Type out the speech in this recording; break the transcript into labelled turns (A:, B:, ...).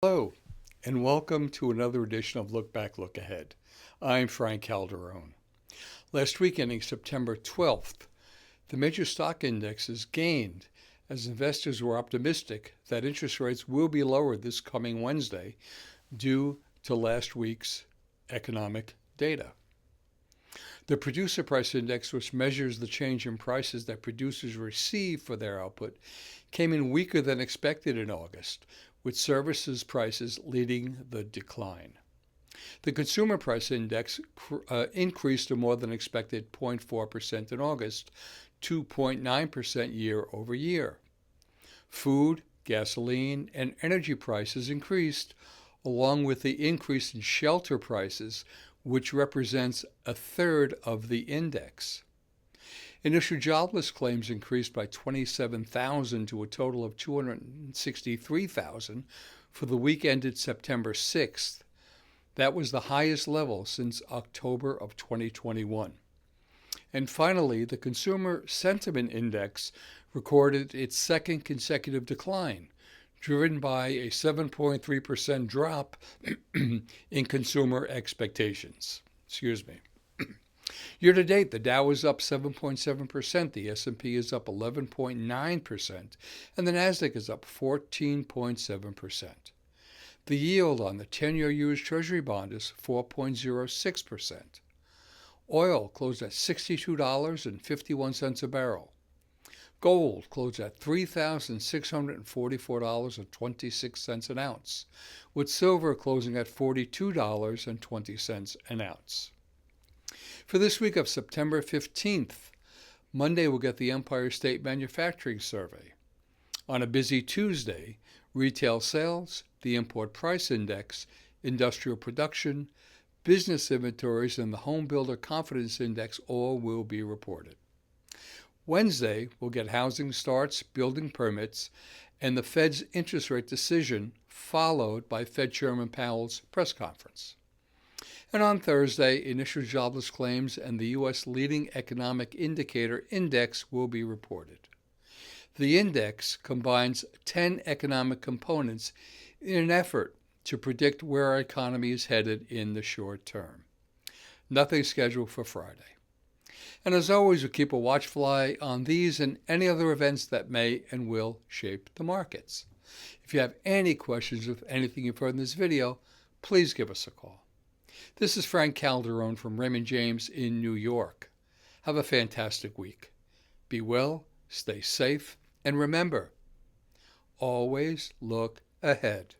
A: Hello, and welcome to another edition of Look Back, Look Ahead. I'm Frank Calderone. Last week, ending September 12th, the major stock indexes gained as investors were optimistic that interest rates will be lowered this coming Wednesday due to last week's economic data. The Producer Price Index, which measures the change in prices that producers receive for their output, came in weaker than expected in August, with services prices leading the decline. The Consumer Price Index increased to more than expected 0.4% in August, 2.9% year over year. Food, gasoline, and energy prices increased, along with the increase in shelter prices, which represents a third of the index. Initial jobless claims increased by 27,000 to a total of 263,000 for the week ended September 6th. That was the highest level since October of 2021. And finally, the Consumer Sentiment Index recorded its second consecutive decline, driven by a 7.3% drop in consumer expectations. Year to date, the Dow is up 7.7%, the S&P is up 11.9%, and the Nasdaq is up 14.7%. The yield on the 10-year U.S. Treasury bond is 4.06%. Oil closed at $62.51 a barrel. Gold closed at $3,644.26 an ounce, with silver closing at $42.20 an ounce. For this week of September 15th, Monday we'll get the Empire State Manufacturing Survey. On a busy Tuesday, retail sales, the Import Price Index, industrial production, business inventories, and the Home Builder Confidence Index all will be reported. Wednesday, we'll get housing starts, building permits, and the Fed's interest rate decision, followed by Fed Chairman Powell's press conference. And on Thursday, initial jobless claims and the U.S. leading economic indicator index will be reported. The index combines 10 economic components in an effort to predict where our economy is headed in the short term. Nothing scheduled for Friday. And as always, we'll keep a watchful eye on these and any other events that may and will shape the markets. If you have any questions with anything you've heard in this video, please give us a call. This is Frank Calderone from Raymond James in New York. Have a fantastic week. Be well, stay safe, and remember, always look ahead.